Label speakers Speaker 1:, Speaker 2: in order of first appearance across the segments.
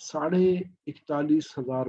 Speaker 1: 41,500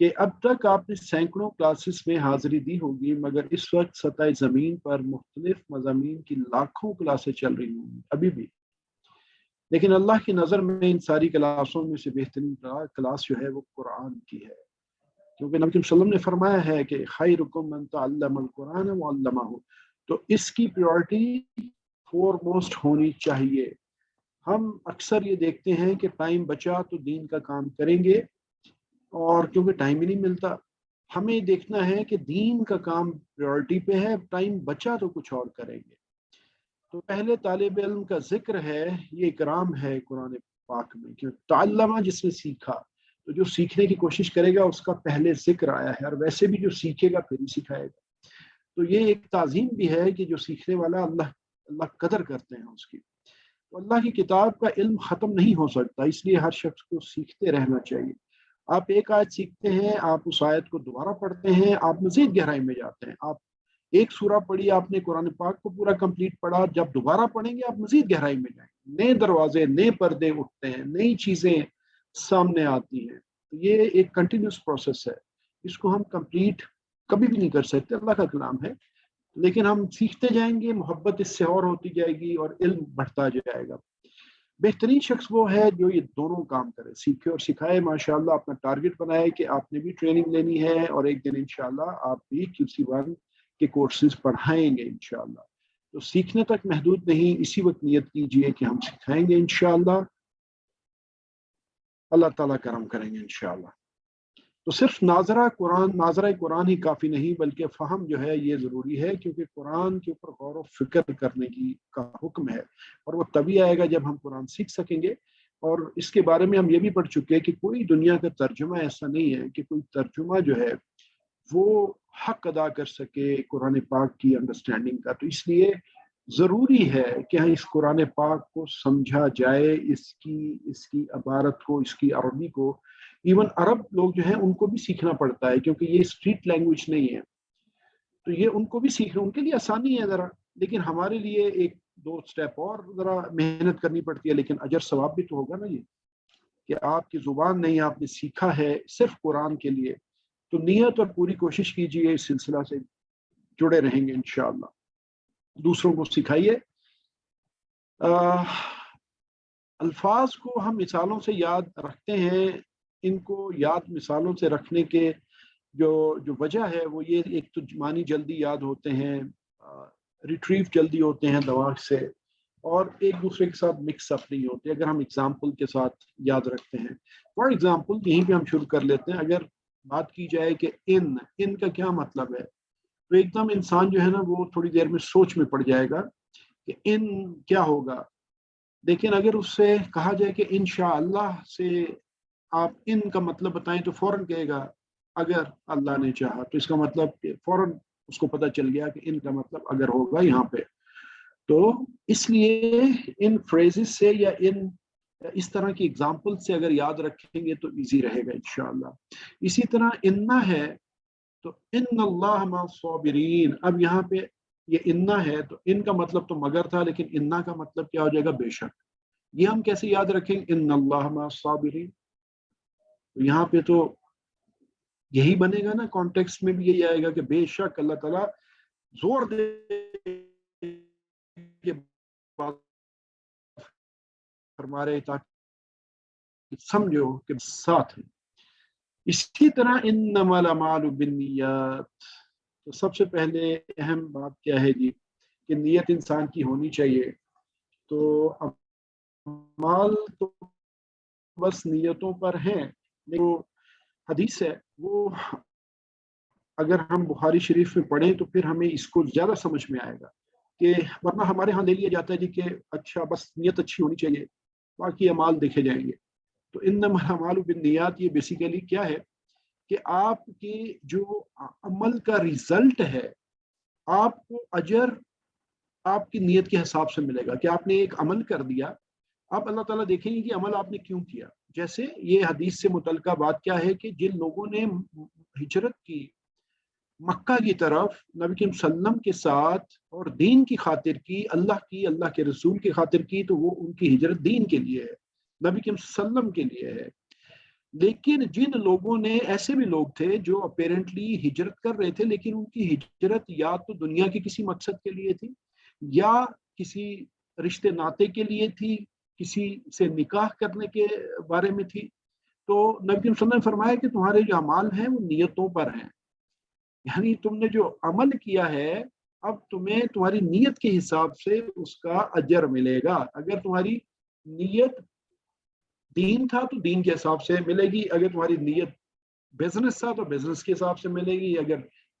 Speaker 1: کہ اب تک آپ نے سینکڑوں کلاسز میں حاضری دی ہوگی، مگر اس وقت سطح زمین پر مختلف مضامین کی لاکھوں کلاسیں چل رہی ہوں ابھی بھی، لیکن اللہ کی نظر میں ان ساری کلاسوں میں سے بہترین کلاس جو ہے وہ قرآن کی ہے، کیونکہ نبی صلی اللہ علیہ وسلم نے فرمایا ہے کہ خیرکم من تعلم القرآن وعلمہ، تو اس کی پریورٹی فور موسٹ ہونی چاہیے۔ ہم اکثر یہ دیکھتے ہیں کہ ٹائم بچا تو دین کا کام کریں گے، اور کیونکہ ٹائم ہی نہیں ملتا، ہمیں دیکھنا ہے کہ دین کا کام پریورٹی پہ ہے، ٹائم بچا تو کچھ اور کریں گے۔ تو پہلے طالب علم کا ذکر ہے، یہ اکرام ہے قرآن پاک میں کہ تعلمہ، جس نے سیکھا، تو جو سیکھنے کی کوشش کرے گا اس کا پہلے ذکر آیا ہے، اور ویسے بھی جو سیکھے گا پھر ہی سکھائے گا۔ تو یہ ایک تعظیم بھی ہے کہ جو سیکھنے والا اللہ قدر کرتے ہیں اس کی۔ تو اللہ کی کتاب کا علم ختم نہیں ہو سکتا، اس لیے ہر شخص کو سیکھتے رہنا چاہیے۔ آپ ایک آیت سیکھتے ہیں، آپ اس آیت کو دوبارہ پڑھتے ہیں، آپ مزید گہرائی میں جاتے ہیں۔ آپ ایک سورہ پڑھی، آپ نے قرآن پاک کو پورا کمپلیٹ پڑھا، جب دوبارہ پڑھیں گے آپ مزید گہرائی میں جائیں گے، نئے دروازے، نئے پردے اٹھتے ہیں، نئی چیزیں سامنے آتی ہیں۔ تو یہ ایک کنٹینیوس پروسیس ہے، اس کو ہم کمپلیٹ کبھی بھی نہیں کر سکتے، اللہ کا کلام ہے، لیکن ہم سیکھتے جائیں گے، محبت اس سے اور ہوتی جائے گی اور علم بڑھتا جائے گا۔ بہترین شخص وہ ہے جو یہ دونوں کام کرے، سیکھے اور سکھائے۔ ماشاءاللہ اپنا ٹارگٹ بنائے کہ آپ نے بھی ٹریننگ لینی ہے، اور ایک دن انشاءاللہ آپ بھی QC1 کے کورسز پڑھائیں گے انشاءاللہ۔ تو سیکھنے تک محدود نہیں، اسی وقت نیت کیجئے کہ ہم سکھائیں گے انشاءاللہ، اللہ تعالیٰ کرم کریں گے انشاءاللہ۔ تو صرف ناظرہ قرآن ہی کافی نہیں، بلکہ فہم جو ہے یہ ضروری ہے، کیونکہ قرآن کے اوپر غور و فکر کرنے کا حکم ہے، اور وہ تبھی آئے گا جب ہم قرآن سیکھ سکیں گے۔ اور اس کے بارے میں ہم یہ بھی پڑھ چکے ہیں کہ کوئی دنیا کا ترجمہ ایسا نہیں ہے کہ کوئی ترجمہ جو ہے وہ حق ادا کر سکے قرآن پاک کی انڈرسٹینڈنگ کا۔ تو اس لیے ضروری ہے کہ اس قرآن پاک کو سمجھا جائے، اس کی عبارت کو، اس کی عربی کو۔ ایون عرب لوگ جو ہیں ان کو بھی سیکھنا پڑتا ہے، کیونکہ یہ اسٹریٹ لینگویج نہیں ہے، تو یہ ان کو بھی سیکھنا، ان کے لیے آسانی ہے ذرا، لیکن ہمارے لیے ایک دو سٹیپ اور ذرا محنت کرنی پڑتی ہے، لیکن اجر ثواب بھی تو ہوگا نا، یہ کہ آپ کی زبان نہیں، آپ نے سیکھا ہے صرف قرآن کے لیے۔ تو نیت اور پوری کوشش کیجیے، اس سلسلہ سے جڑے رہیں گے انشاءاللہ۔ دوسروں کو سکھائیے۔ الفاظ کو ہم مثالوں سے یاد رکھتے ہیں، ان کو یاد مثالوں سے رکھنے کے جو وجہ ہے وہ یہ، ایک تو معنی جلدی یاد ہوتے ہیں، ریٹریو جلدی ہوتے ہیں دماغ سے، اور ایک دوسرے کے ساتھ مکس اپ نہیں ہوتے اگر ہم اگزامپل کے ساتھ یاد رکھتے ہیں۔ فار ایگزامپل یہیں پہ ہم شروع کر لیتے ہیں، اگر بات کی جائے کہ ان کا کیا مطلب ہے، تو ایک دم انسان جو ہے نا وہ تھوڑی دیر میں سوچ میں پڑ جائے گا کہ ان کیا ہوگا۔ لیکن اگر اس سے کہا جائے کہ انشاءاللہ سے آپ ان کا مطلب بتائیں، تو فوراً کہے گا اگر اللہ نے چاہا، تو اس کا مطلب کہ فوراً اس کو پتہ چل گیا کہ ان کا مطلب اگر ہوگا یہاں پہ۔ تو اس لیے ان فریزز سے یا اس طرح کی اگزامپل سے اگر یاد رکھیں گے تو ایزی رہے گا انشاءاللہ۔ اسی طرح انا ہے تو ان اللہ مع الصابرین، اب یہاں پہ یہ انا ہے تو ان کا مطلب تو مگر تھا، لیکن انا کا مطلب کیا ہو جائے گا؟ بے شک۔ یہ ہم کیسے یاد رکھیں گے؟ ان اللہ مع الصابرین، تو یہاں پہ تو یہی بنے گا نا، کانٹیکسٹ میں بھی یہی آئے گا کہ بے شک اللہ تعالیٰ زور دے کے فرما رہے تاکہ سمجھو کہ ساتھ ہیں۔ اسی طرح انما الاعمال بالنیات، تو سب سے پہلے اہم بات کیا ہے جی کہ نیت انسان کی ہونی چاہیے۔ تو اعمال تو بس نیتوں پر ہیں، لیکن حدیث ہے وہ اگر ہم بخاری شریف میں پڑھیں تو پھر ہمیں اس کو زیادہ سمجھ میں آئے گا، کہ ورنہ ہمارے ہاں لے لیا جاتا ہے جی کہ اچھا بس نیت اچھی ہونی چاہیے، باقی اعمال دیکھے جائیں گے۔ تو انما الاعمال بالنیات یہ بیسیکلی کیا ہے کہ آپ کے جو عمل کا ریزلٹ ہے، آپ کو اجر آپ کی نیت کے حساب سے ملے گا، کہ آپ نے ایک عمل کر دیا، اب اللہ تعالیٰ دیکھیں گے کہ عمل آپ نے کیوں کیا۔ جیسے یہ حدیث سے متعلقہ بات کیا ہے کہ جن لوگوں نے ہجرت کی مکہ کی طرف نبی کریم صلی اللہ علیہ وسلم کے ساتھ اور دین کی خاطر کی، اللہ کے رسول کی خاطر کی، تو وہ ان کی ہجرت دین کے لیے ہے، نبی کریم صلی اللہ علیہ وسلم کے لیے ہے۔ لیکن جن لوگوں نے، ایسے بھی لوگ تھے جو اپیرنٹلی ہجرت کر رہے تھے، لیکن ان کی ہجرت یا تو دنیا کے کسی مقصد کے لیے تھی، یا کسی رشتے ناطے کے لیے تھی، کسی سے نکاح کرنے کے بارے میں تھی، تو نبی صلی اللہ علیہ وسلم نے فرمایا کہ تمہارے جو اعمال ہیں وہ نیتوں پر ہیں، یعنی تم نے جو عمل کیا ہے اب تمہیں تمہاری نیت کے حساب سے اس کا اجر ملے گا۔ اگر تمہاری نیت دین تھا تو دین کے حساب سے ملے گی، اگر تمہاری نیت بزنس تھا تو بزنس کے حساب سے ملے گی، اگر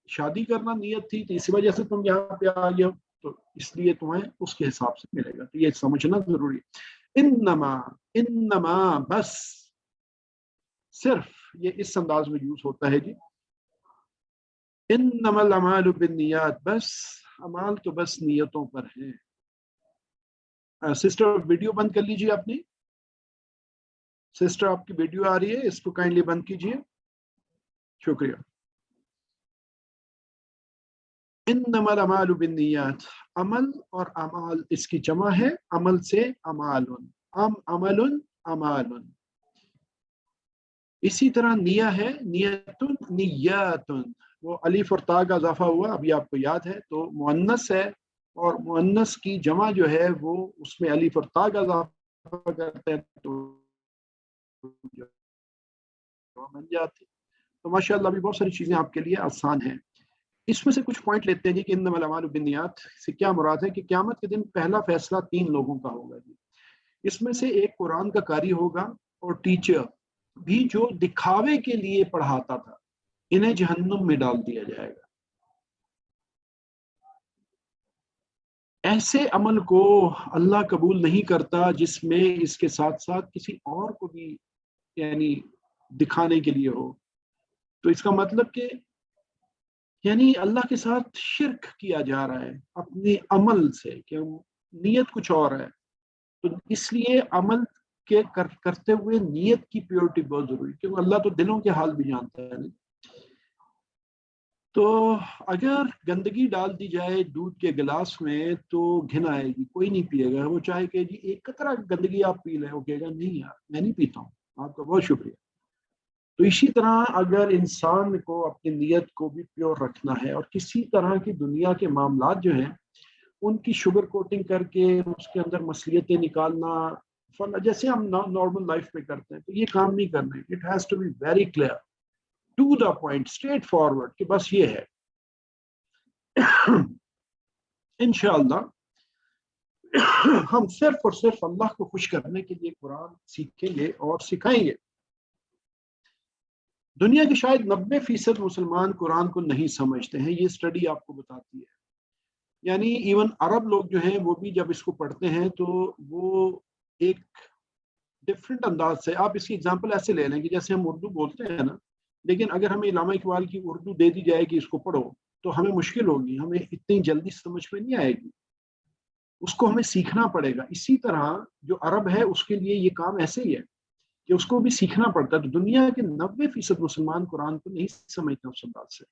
Speaker 1: شادی کرنا نیت تھی تو اسی وجہ سے تم یہاں پہ آ گئے ہو تو اس لیے تمہیں اس کے حساب سے ملے گا۔ تو یہ سمجھنا ضروری ہے۔ انما بس، صرف یہ اس انداز میں یوز ہوتا ہے جی، انما الاعمال بالنیات، بس اعمال تو بس نیتوں پر ہیں۔ سسٹر ویڈیو بند کر لیجیے اپنی، سسٹر آپ کی ویڈیو آ رہی ہے، اس کو کائنڈلی بند کیجیے، شکریہ۔ انما الاعمال بالنیات، عمل اور اعمال اس کی جمع ہے، عمل سے اعمال، عمل اعمال۔ اسی طرح نیہ ہے، نیتن نیاتن، وہ الف اور تا کا اضافہ ہوا ابھی آپ کو یاد ہے، تو مؤنث ہے، اور مؤنث کی جمع جو ہے وہ اس میں الف اور تا کا اضافہ کرتے ہیں تو بن جاتی۔ تو ماشاء اللہ ابھی بہت ساری چیزیں آپ کے لیے آسان ہیں۔ اس میں سے کچھ پوائنٹ لیتے ہیں جی کہ انما الاعمال بالنیات سے کیا مراد ہے، کہ قیامت کے دن پہلا فیصلہ 3 لوگوں کا ہوگا جی۔ اس میں سے ایک قرآن کا قاری ہوگا، اور ٹیچر بھی جو دکھاوے کے لیے پڑھاتا تھا، انہیں جہنم میں ڈال دیا جائے گا۔ ایسے عمل کو اللہ قبول نہیں کرتا جس میں اس کے ساتھ ساتھ کسی اور کو بھی یعنی دکھانے کے لیے ہو۔ تو اس کا مطلب کہ یعنی اللہ کے ساتھ شرک کیا جا رہا ہے اپنے عمل سے، کہ نیت کچھ اور ہے۔ تو اس لیے عمل کے کرتے ہوئے نیت کی پیورٹی بہت ضروری ہے، کیونکہ اللہ تو دلوں کے حال بھی جانتا ہے نہیں؟ تو اگر گندگی ڈال دی جائے دودھ کے گلاس میں تو گھن آئے گی، کوئی نہیں پیے گا، وہ چاہے کہ جی ایک قطرہ گندگی آپ پی لیں، وہ کہے گا نہیں یار میں نہیں پیتا ہوں، آپ کا بہت شکریہ۔ تو اسی طرح اگر انسان کو اپنی نیت کو بھی پیور رکھنا ہے، اور کسی طرح کی دنیا کے معاملات جو ہیں ان کی شوگر کوٹنگ کر کے اس کے اندر مصلیتیں نکالنا، جیسے ہم نارمل لائف پہ کرتے ہیں، تو یہ کام نہیں کرنا ہے۔ It has to be very clear, to the point, straightforward, کہ بس یہ ہے۔ انشاءاللہ ہم صرف اور صرف اللہ کو خوش کرنے کے لیے قرآن سیکھیں گے اور سکھائیں گے۔ دنیا کے شاید 90% مسلمان قرآن کو نہیں سمجھتے ہیں، یہ اسٹڈی آپ کو بتاتی ہے۔ یعنی ایون عرب لوگ جو ہیں وہ بھی جب اس کو پڑھتے ہیں تو وہ ایک ڈفرینٹ انداز سے، آپ اس کی اگزامپل ایسے لے لیں کہ جیسے ہم اردو بولتے ہیں نا، لیکن اگر ہمیں علامہ اقبال کی اردو دے دی جائے کہ اس کو پڑھو تو ہمیں مشکل ہوگی، ہمیں اتنی جلدی سمجھ میں نہیں آئے گی، اس کو ہمیں سیکھنا پڑے گا۔ اسی طرح جو عرب ہے اس کے لیے یہ کام ایسے ہی ہے کہ اس کو بھی سیکھنا پڑتا ہے۔ تو دنیا کے 90% مسلمان قرآن کو نہیں سمجھتے اس انداز سے،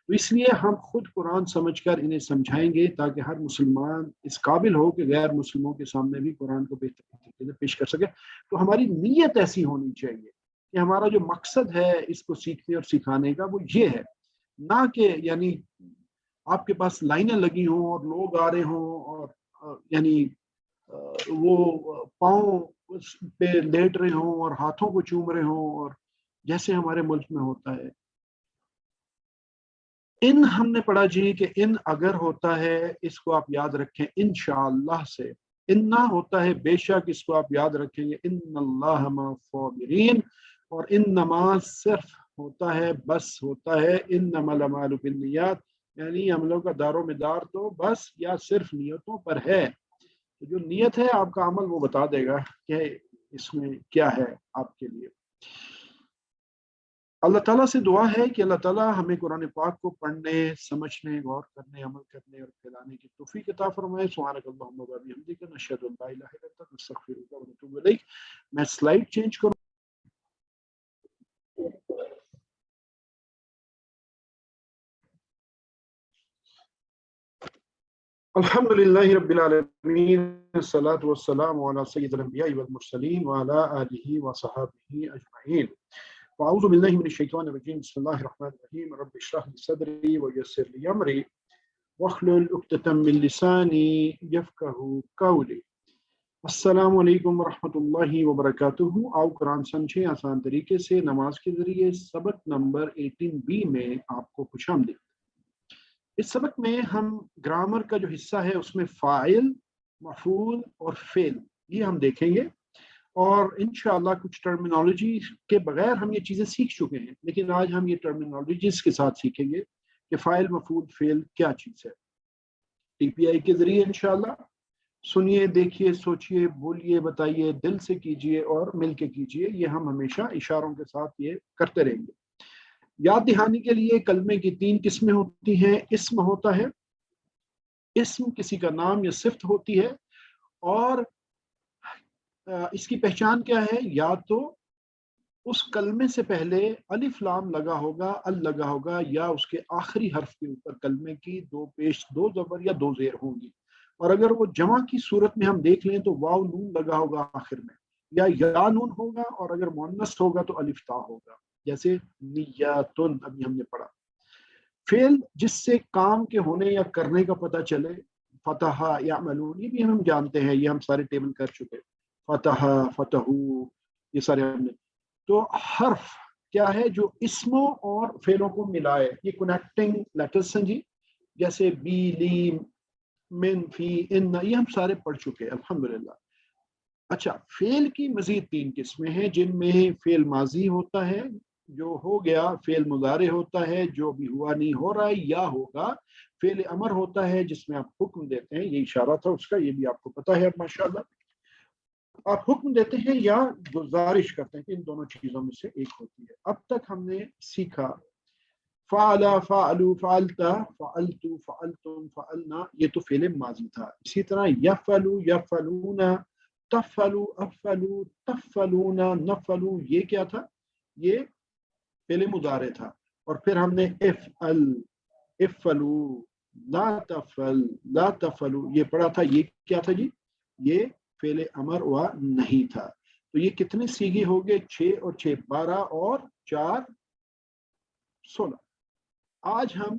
Speaker 1: تو اس لیے ہم خود قرآن سمجھ کر انہیں سمجھائیں گے تاکہ ہر مسلمان اس قابل ہو کہ غیر مسلموں کے سامنے بھی قرآن کو بہتر طریقے سے پیش کر سکے۔ تو ہماری نیت ایسی ہونی چاہیے کہ ہمارا جو مقصد ہے اس کو سیکھنے اور سکھانے کا وہ یہ ہے، نہ کہ یعنی آپ کے پاس لائنیں لگی ہوں اور لوگ آ رہے ہوں اور یعنی وہ پاؤں پہ لیٹ رہے ہوں اور ہاتھوں کو چوم رہے ہوں، اور جیسے ہمارے ملک میں ہوتا ہے۔ ان ہم نے پڑھا جی کہ ان اگر ہوتا ہے اس کو آپ یاد رکھیں انشاءاللہ سے، ان نہ ہوتا ہے بے شک اس کو آپ یاد رکھیں گے ان اللہ مع الصابرین، اور ان نماز صرف ہوتا ہے بس ہوتا ہے انما الاعمال بالنیات، یعنی عملوں کا دار و مدار تو بس یا صرف نیتوں پر ہے۔ تو جو نیت ہے آپ کا عمل وہ بتا دے گا کہ اس میں کیا ہے آپ کے لیے۔ اللہ تعالیٰ سے دعا ہے کہ اللہ تعالیٰ ہمیں قرآن پاک کو پڑھنے، سمجھنے، غور کرنے، عمل کرنے اور پھیلانے کی توفیق عطا فرمائے۔ سبحانک اللہم و بحمدک، نشہد ان لا الہ الا انت، نستغفرک و نتوب الیک۔ میں سلائیڈ چینج کروں۔ الحمد للہ رب العالمین، الصلاۃ والسلام علی سید الانبیاء والمرسلین وعلی آلہ وصحبہ اجمعین۔ فأعوذ بالله من الشيطان الرجيم بسم الله الرحمن الرحيم رب اشرح لي صدري ويسر لي أمري واحلل عقدة من لساني يفقهوا قولي السلام علیکم ورحمۃ اللہ وبرکاتہ۔ آؤ قرآن سمجھیں آسان طریقے سے نماز کے ذریعے سبق نمبر 18B میں آپ کو خوش آمدید۔ اس سبق میں ہم گرامر کا جو حصہ ہے اس میں فاعل، مفعول اور فعل یہ ہم دیکھیں گے، اور انشاءاللہ کچھ ٹرمینالوجی کے بغیر ہم یہ چیزیں سیکھ چکے ہیں، لیکن آج ہم یہ ٹرمینالوجیز کے ساتھ سیکھیں گے کہ فاعل، مفعول، فعل کیا چیز ہے۔ TPI کے ذریعے انشاءاللہ سنیے، دیکھیے، سوچیے، بولیے، بتائیے، دل سے کیجیے اور مل کے کیجیے۔ یہ ہم ہمیشہ اشاروں کے ساتھ یہ کرتے رہیں گے۔ یاد دہانی کے لیے کلمے کی 3 قسمیں ہوتی ہیں۔ اسم ہوتا ہے، اسم کسی کا نام یا صفت ہوتی ہے، اور اس کی پہچان کیا ہے؟ یا تو اس کلمے سے پہلے الف لام لگا ہوگا، ال لگا ہوگا، یا اس کے آخری حرف کے اوپر کلمے کی 2 پیش، 2 زبر یا 2 زیر ہوں گی، اور اگر وہ جمع کی صورت میں ہم دیکھ لیں تو واو نون لگا ہوگا آخر میں، یا نون ہوگا، اور اگر مؤنث ہوگا تو الف تا ہوگا، جیسے نیاتن ابھی ہم نے پڑھا۔ فعل جس سے کام کے ہونے یا کرنے کا پتہ چلے، فتح، یعملون، یہ بھی ہم جانتے ہیں، یہ ہم سارے ٹیبل کر چکے، فتح، فتحو، یہ سارے ہم نے۔ تو حرف کیا ہے؟ جو اسموں اور فعلوں کو ملائے، یہ کنیکٹنگ لیٹرز ہیں جی، جیسے بی، لی، من، فی، ان، یہ ہم سارے پڑھ چکے الحمدللہ۔ اچھا، فعل کی مزید 3 قسمیں ہیں، جن میں فعل ماضی ہوتا ہے، جو ہو گیا، فعل مضارع ہوتا ہے، جو بھی ہوا نہیں ہو رہا ہے یا ہوگا، فعل امر ہوتا ہے جس میں آپ حکم دیتے ہیں، یہ اشارہ تھا اس کا، یہ بھی آپ کو پتا ہے ماشاءاللہ، آپ حکم دیتے ہیں یا گزارش کرتے ہیں، کہ ان دونوں چیزوں میں سے ایک ہوتی ہے۔ اب تک ہم نے سیکھا فعل، فعلوا، فعلتا، فعلتو، فعلتم، فعلنا، یہ تو فعل ماضی تھا۔ اسی طرح یفعلوا، یفعلون، تفعلوا، افعلوا، تفعلون، نفعلوا، یہ کیا تھا؟ یہ فعل مضارع تھا۔ اور پھر ہم نے افعل، افعلوا، لا تفعل، لا تفعلوا، یہ پڑھا تھا، یہ کیا تھا جی؟ یہ فعل امر و نہیں تھا۔ تو یہ کتنے سیغے ہو گئے؟ 6 اور 6 12 اور 4 16۔ آج ہم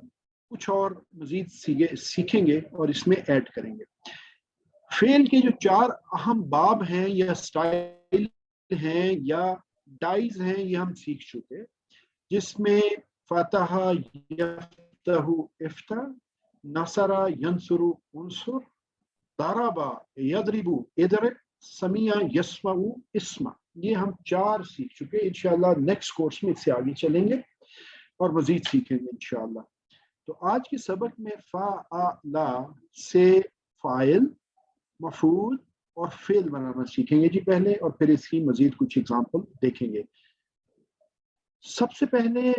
Speaker 1: کچھ اور مزید سیکھیں گے اور اس میں ایڈ کریں گے۔ فعل کے جو 4 اہم باب ہیں یا سٹائل ہیں یا ڈائز ہیں، یہ ہم سیکھ چکے، جس میں فتح، یفتح، افتح، نصر، ینصر، انصر، ضرب، یضرب، اضرب، سمیع، یسمع، اسمع، یہ ہم 4 سیکھ چکے۔ انشاءاللہ نیکسٹ کورس میں اس سے آگے چلیں گے اور مزید سیکھیں گے انشاءاللہ۔ تو آج کے سبق میں فعل سے فاعل، مفعول اور فعل بنانا سیکھیں گے جی پہلے، اور پھر اس کی مزید کچھ ایگزامپل دیکھیں گے۔ سب سے پہلے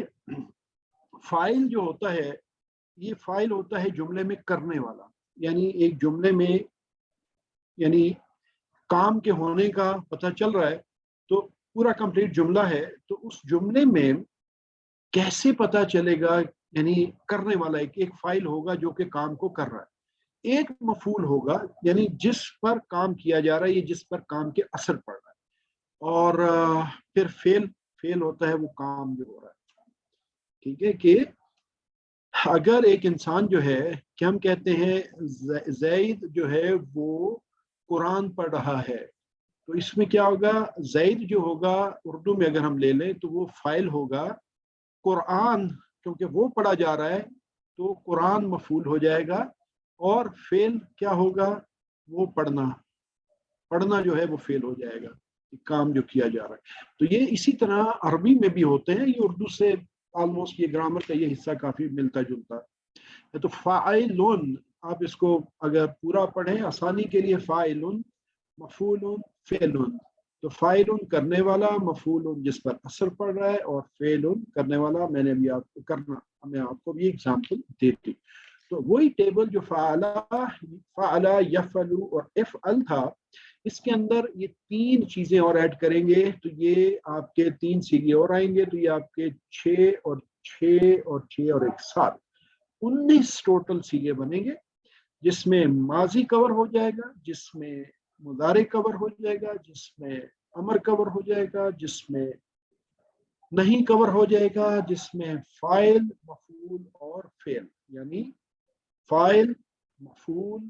Speaker 1: فاعل جو ہوتا ہے، یہ فاعل ہوتا ہے جملے میں کرنے والا، یعنی ایک جملے میں یعنی کام کے ہونے کا پتہ چل رہا ہے، تو پورا کمپلیٹ جملہ ہے، تو اس جملے میں کیسے پتہ چلے گا؟ یعنی کرنے والا ایک فاعل ہوگا جو کہ کام کو کر رہا ہے، ایک مفعول ہوگا یعنی جس پر کام کیا جا رہا ہے، یہ جس پر کام کے اثر پڑ رہا ہے، اور پھر فعل ہوتا ہے وہ کام جو ہو رہا ہے۔ ٹھیک ہے، کہ اگر ایک انسان جو ہے کہ ہم کہتے ہیں زید جو ہے وہ قرآن پڑھ رہا ہے، تو اس میں کیا ہوگا؟ زید جو ہوگا اردو میں اگر ہم لے لیں تو وہ فاعل ہوگا، قرآن کیونکہ وہ پڑھا جا رہا ہے تو قرآن مفعول ہو جائے گا، اور فعل کیا ہوگا؟ وہ پڑھنا جو ہے وہ فعل ہو جائے گا، کام جو کیا جا رہا ہے۔ تو یہ اسی طرح عربی میں بھی ہوتے ہیں، یہ اردو سے آلموسٹ یہ گرامر کا یہ حصہ کافی ملتا جلتا ہے۔ تو فاعلون، آپ اس کو اگر پورا پڑھیں آسانی کے لیے، فاعلون، مفعولون، فعلون، تو فاعلون کرنے والا، مفعولون جس پر اثر پڑ رہا ہے، اور فعلون کرنے والا، میں نے بھی آپ کو بھی ایگزامپل دے دی۔ تو وہی ٹیبل جو فعل، یفعل اور افعل تھا، اس کے اندر یہ 3 چیزیں اور ایڈ کریں گے، تو یہ آپ کے 3 سیغے اور آئیں گے، تو یہ آپ کے 6 اور 6 اور 6 اور 1 7 19 ٹوٹل سیغے بنیں گے، جس میں ماضی کور ہو جائے گا، جس میں مضارع کور ہو جائے گا، جس میں امر کور ہو جائے گا، جس میں نہیں کور ہو جائے گا جس میں فائل مفعول اور فعل، یعنی فائل مفعول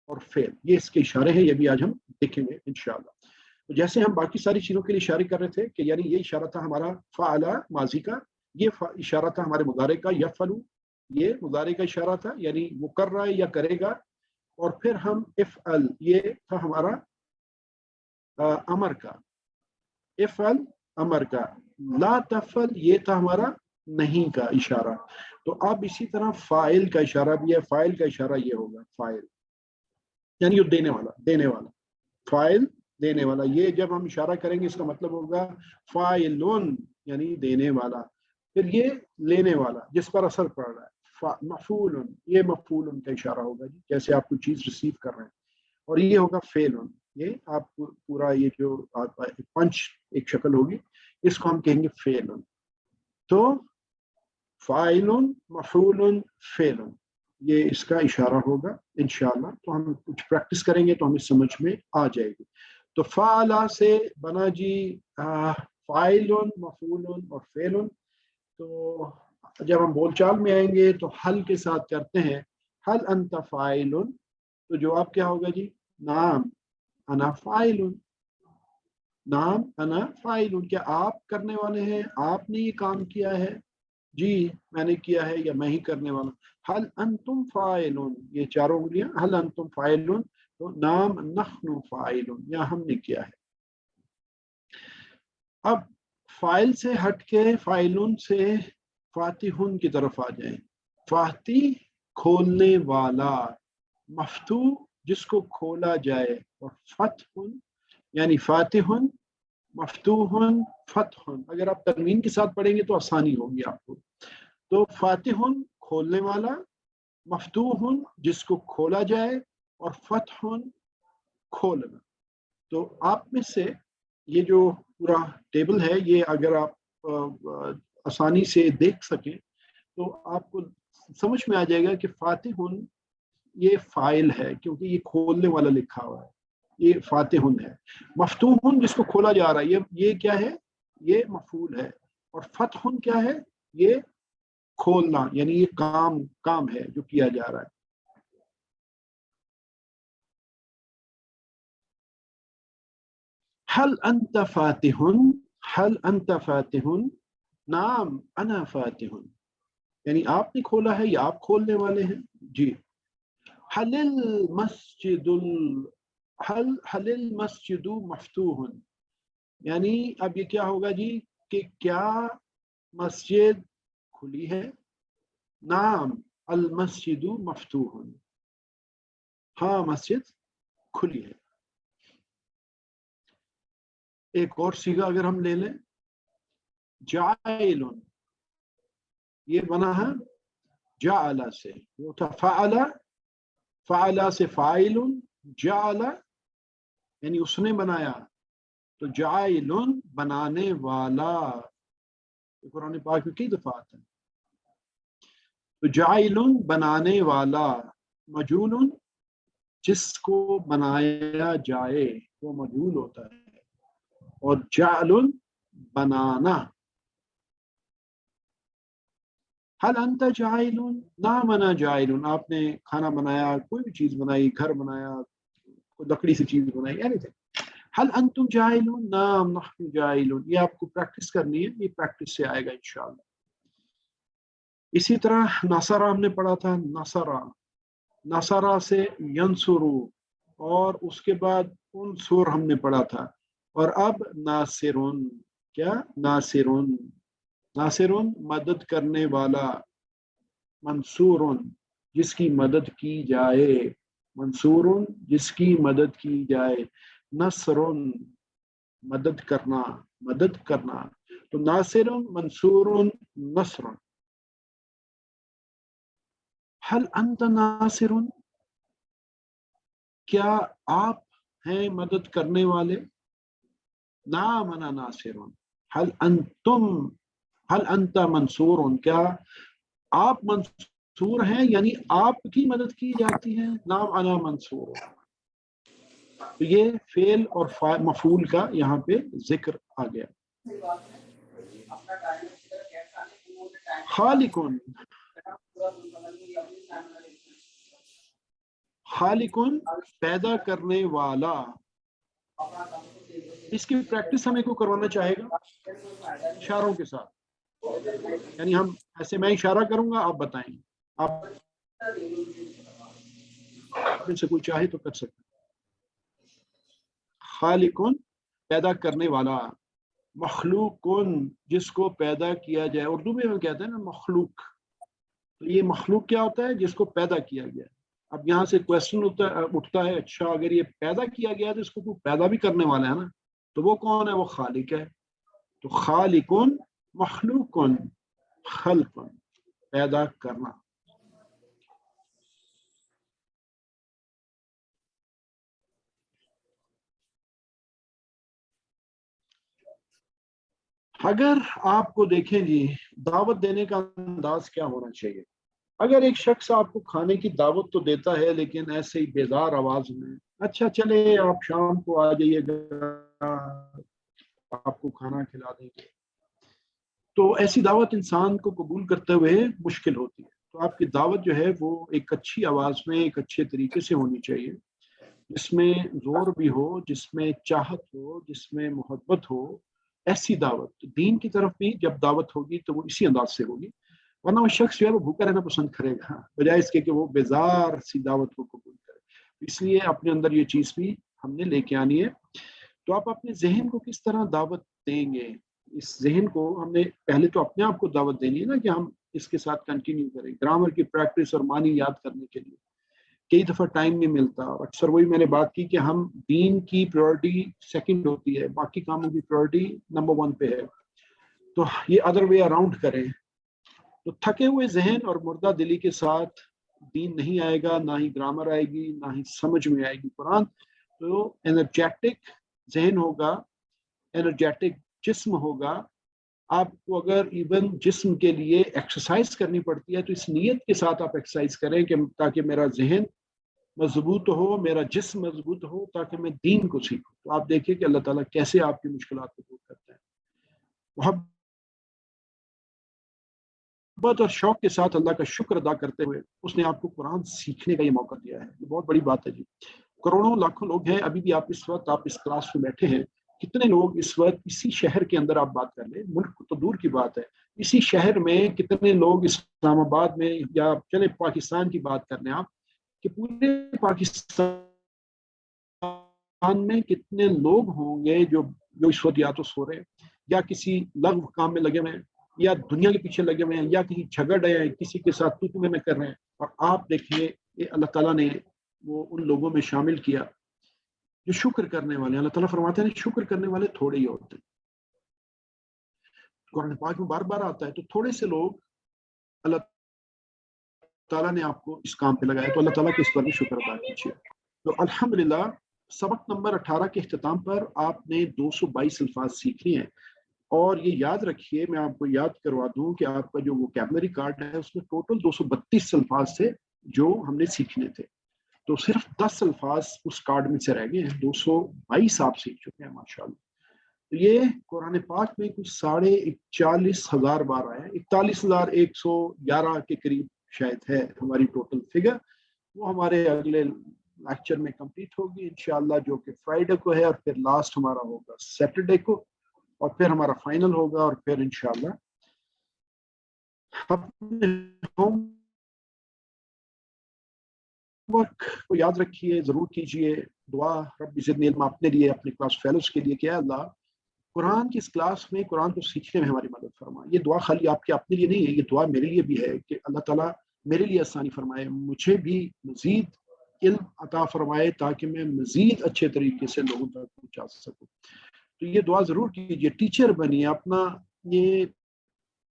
Speaker 1: اور فعل، یہ اس کے اشارے ہیں، یہ بھی آج ہم دیکھیں گے انشاءاللہ۔ جیسے ہم باقی ساری چیزوں کے لیے اشارے کر رہے تھے کہ یعنی یہ اشارہ تھا ہمارا فعل ماضی کا، یہ اشارہ تھا ہمارے مضارع کا یفعل، یہ مضارع کا اشارہ تھا یعنی وہ کر رہا ہے یا کرے گا، اور پھر ہم افعل، یہ تھا ہمارا امر کا، افعل امر کا، لا تفعل یہ تھا ہمارا نہیں کا اشارہ۔ تو اب اسی طرح فاعل کا اشارہ بھی ہے، فاعل کا اشارہ یہ ہوگا فاعل یعنی یہ دینے والا، دینے والا، فاعل دینے والا، یہ جب ہم اشارہ کریں گے اس کا مطلب ہوگا فاعلون یعنی دینے والا، پھر یہ لینے والا جس پر اثر پڑ رہا ہے، مفعول، یہ مفعول کا اشارہ ہوگا جی، جیسے آپ کوئی چیز ریسیو کر رہے ہیں، اور یہ ہوگا فعل، یہ آپ پورا یہ جو پنچ ایک شکل ہوگی اس کو ہم کہیں گے فعل۔ تو فاعل مفعول فعل، یہ اس کا اشارہ ہوگا انشاءاللہ، تو ہم کچھ پریکٹس کریں گے تو ہمیں سمجھ میں آ جائے گی۔ تو فعلا سے بنا جی فاعل مفعول اور فعل۔ تو جب ہم بول چال میں آئیں گے تو حل کے ساتھ کرتے ہیں، حل انت فاعل، تو جواب کیا ہوگا جی؟ نعم انا فاعل، نعم انا فاعل، کیا آپ کرنے والے ہیں، آپ نے یہ کام کیا ہے؟ جی میں نے کیا ہے یا میں ہی کرنے والا۔ حل انتم فاعلون، یہ چاروں انگلیاں، حل انتم فاعلون، تو نعم نحن فاعلون، یا ہم نے کیا ہے۔ اب فاعل سے ہٹ کے فاعلون سے فاتحون کی طرف آ جائیں۔ فاتح کھولنے والا، مفتوح جس کو کھولا جائے، اور فتح یعنی فاتح مفتوح فتح، اگر آپ تنوین کے ساتھ پڑھیں گے تو آسانی ہوگی آپ کو۔ تو فاتح کھولنے والا، مفتوح جس کو کھولا جائے، اور فتح کھولنا۔ تو آپ میں سے یہ جو پورا ٹیبل ہے، یہ اگر آپ آسانی سے دیکھ سکیں تو آپ کو سمجھ میں آ جائے گا کہ فاتح یہ فاعل ہے کیونکہ یہ کھولنے والا لکھا ہوا ہے، یہ فاتح ہے۔ مفتوح جس کو کھولا جا رہا ہے، یہ کیا ہے؟ یہ مفعول ہے۔ اور فتح کیا ہے؟ یہ کھولنا، یعنی یہ کام ہے جو کیا جا رہا ہے۔ حل انت فاتح، حل انت فاتح، نعم انا فاتح، یعنی آپ نے کھولا ہے یا آپ کھولنے والے ہیں جی۔ حل المسجد، حل المسجد مفتوح، یعنی اب یہ کیا ہوگا جی کہ کیا مسجد کھلی ہے؟ نعم المسجد مفتوح، ہاں مسجد کھلی ہے۔ ایک اور صیغہ اگر ہم لے لیں، جاعل، یہ بنا ہے جعل سے، وہ تھا فعل، فعل سے فاعل، جعل یعنی اس نے بنایا، تو جاعل بنانے والا، قرآن پاک میں کئی دفعہ آتا ہے۔ تو جاعل بنانے والا، مجعول جس کو بنایا جائے وہ مجعول ہوتا ہے، اور جعل بنانا۔ حل انت جاعل، نعم انا جاعل، آپ نے کھانا بنایا، کوئی بھی چیز بنائی، گھر بنایا، لکڑی سے چیز بنائی، anything۔ حل انتم جاعلون، نعم نحن جاعلون، یہ آپ کو پریکٹس کرنی ہے، یہ پریکٹس سے آئے گا انشاءاللہ۔ اسی طرح نصرہ ہم نے پڑھا تھا، نصرہ، نصرہ سے ینصرو، اور اس کے بعد انصر ہم نے پڑھا تھا، اور اب ناصرون، کیا؟ ناصرون، ناصرون مدد کرنے والا، منصورون جس کی مدد کی جائے، منصورون جس کی مدد کی جائے، نصرون مدد کرنا، مدد کرنا۔ تو ناصرون، منصورون، نصرون۔ حل انت ناصرون، کیا آپ ہیں مدد کرنے والے؟ نعم انا ناصرون۔ حل انتم، حل انت منصورون، کیا آپ منصور ہیں، یعنی آپ کی مدد کی جاتی ہے؟ نعم انا منصور۔ تو یہ فعل اور مفعول کا یہاں پہ ذکر آ گیا. خالقن، خالقن پیدا کرنے والا. اس کی پریکٹس ہمیں کو کروانا چاہے گا اشاروں کے ساتھ. یعنی ہم ایسے میں اشارہ کروں گا، آپ بتائیں، آپ میں سے کوئی چاہے تو کر سکتے. خالقن پیدا کرنے والا، مخلوقن جس کو پیدا کیا جائے. اردو میں ہم کہتے ہیں نا مخلوق. تو یہ مخلوق کیا ہوتا ہے؟ جس کو پیدا کیا گیا. اب یہاں سے کوشچن اٹھتا ہے، اچھا اگر یہ پیدا کیا گیا تو اس کو پیدا بھی کرنے والا ہے نا، تو وہ کون ہے؟ وہ خالق ہے. تو خالقن مخلوقن، خلقن پیدا کرنا. اگر آپ کو دیکھیں جی، دعوت دینے کا انداز کیا ہونا چاہیے؟ اگر ایک شخص آپ کو کھانے کی دعوت تو دیتا ہے لیکن ایسے ہی بیدار آواز میں، اچھا چلے آپ شام کو آ جائیے گا، آپ کو کھانا کھلا دیں گے، تو ایسی دعوت انسان کو قبول کرتے ہوئے مشکل ہوتی ہے. تو آپ کی دعوت جو ہے وہ ایک اچھی آواز میں، ایک اچھے طریقے سے ہونی چاہیے، جس میں زور بھی ہو، جس میں چاہت ہو، جس میں محبت ہو. ایسی دعوت دین کی طرف بھی جب دعوت ہوگی تو وہ اسی انداز سے ہوگی، ورنہ وہ شخص جو ہے وہ بھوکا رہنا پسند کرے گا بجائے اس کے کہ وہ بیزار سی دعوت کو قبول کرے. اس لیے اپنے اندر یہ چیز بھی ہم نے لے کے آنی ہے. تو آپ اپنے ذہن کو کس طرح دعوت دیں گے؟ اس ذہن کو ہم نے پہلے تو اپنے آپ کو دعوت دینی ہے نا کہ ہم اس کے ساتھ کنٹینیو کریں. گرامر کی پریکٹس اور معنی یاد کرنے کے لیے کئی دفعہ ٹائم نہیں ملتا، اور اکثر وہی میں نے بات کی کہ ہم دین کی پریورٹی سیکنڈ ہوتی ہے، باقی کاموں کی پریورٹی نمبر 1 پہ ہے. تو یہ ادر وے اراؤنڈ کریں. تو تھکے ہوئے ذہن اور مردہ دلی کے ساتھ دین نہیں آئے گا، نہ ہی گرامر آئے گی، نہ ہی سمجھ میں آئے گی قرآن. تو انرجیٹک ذہن ہوگا، انرجیٹک جسم ہوگا. آپ کو اگر ایون جسم کے لیے ایکسرسائز کرنی پڑتی ہے تو اس نیت کے ساتھ آپ ایکسرسائز کریں کہ تاکہ میرا ذہن مضبوط ہو، میرا جسم مضبوط ہو، تاکہ میں دین کو سیکھوں. تو آپ دیکھیں کہ اللہ تعالیٰ کیسے آپ کی مشکلات کو دور کرتے ہیں. محبت اور شوق کے ساتھ اللہ کا شکر ادا کرتے ہوئے اس نے آپ کو قرآن سیکھنے کا یہ موقع دیا ہے. یہ بہت بڑی بات ہے جی. کروڑوں لاکھوں لوگ ہیں، ابھی بھی آپ اس کلاس میں بیٹھے ہیں. کتنے لوگ اس وقت اسی شہر کے اندر آپ بات کر لیں، ملک تو دور کی بات ہے، اسی شہر میں کتنے لوگ اسلام آباد میں، یا چلے پاکستان کی بات کر لیں آپ، کہ پورے پاکستان میں کتنے لوگ ہوں گے جو اس وقت یا تو سو رہے ہیں، یا کسی لغو کام میں لگے ہوئے ہیں، یا دنیا کے پیچھے لگے ہوئے ہیں، یا کہیں جھگڑ رہے ہیں، کسی کے ساتھ تُتمے میں کر رہے ہیں. اور آپ دیکھیے یہ اللہ تعالیٰ نے وہ ان لوگوں میں شامل کیا جو شکر کرنے والے. اللہ تعالیٰ فرماتے ہیں شکر کرنے والے تھوڑے ہی ہوتے ہیں. قرآن پاک میں بار بار آتا ہے. تو تھوڑے سے لوگ اللہ تعالیٰ نے آپ کو اس کام پہ لگایا، تو اللہ تعالیٰ کے اس پر بھی شکر ادا کیجیے. تو الحمدللہ سبق نمبر 18 کے اختتام پر آپ نے 222 الفاظ سیکھ لیے ہیں. اور یہ یاد رکھیے، میں آپ کو یاد کروا دوں کہ آپ کا جو ووکیبلری کارڈ ہے اس میں ٹوٹل 232 الفاظ تھے جو ہم نے سیکھنے تھے. تو صرف 10 الفاظ اس کارڈ میں سے رہ گئے ہیں. 222 آپ سیکھ چکے ہیں ماشاءاللہ. تو یہ قرآن پاک میں کچھ 41,000 بار آیا ہے. 41,111 کے قریب شاید ہے ہماری ٹوٹل فگر. وہ ہمارے اگلے لیکچر میں کمپلیٹ ہوگی انشاءاللہ، جو کہ فرائیڈے کو ہے، اور پھر لاسٹ ہمارا ہوگا سیٹرڈے کو، اور پھر ہمارا فائنل ہوگا، اور پھر انشاءاللہ اپنے ہوم ورک کو یاد رکھیے، ضرور کیجئے. دعا رب زدنی علما اپنے لیے، اپنے کلاس فیلوز کے لیے، کہ اللہ قرآن کی اس کلاس میں قرآن کو سیکھنے میں ہماری مدد فرما. یہ دعا خالی آپ کے اپنے لیے نہیں ہے، یہ دعا میرے لیے بھی ہے کہ اللہ تعالیٰ میرے لیے آسانی فرمائے، مجھے بھی مزید علم عطا فرمائے تاکہ میں مزید اچھے طریقے سے لوگوں تک پہنچا سکوں. تو یہ دعا ضرور کیجیے. ٹیچر بنیے، اپنا یہ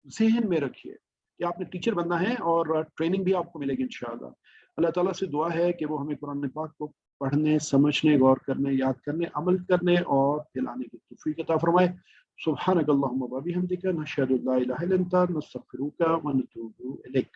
Speaker 1: ذہن میں رکھیے کہ آپ نے ٹیچر بننا ہے، اور ٹریننگ بھی آپ کو ملے گی انشاءاللہ. اللہ تعالیٰ سے دعا ہے کہ وہ ہمیں قرآن پاک کو پڑھنے، سمجھنے، غور کرنے، یاد کرنے، عمل کرنے اور پھیلانے کی توفیق عطا فرمائے. سبحانک اللہم و بحمدک، نشہد ان لا الہ الا انت، نستغفرک و نتوب الیک.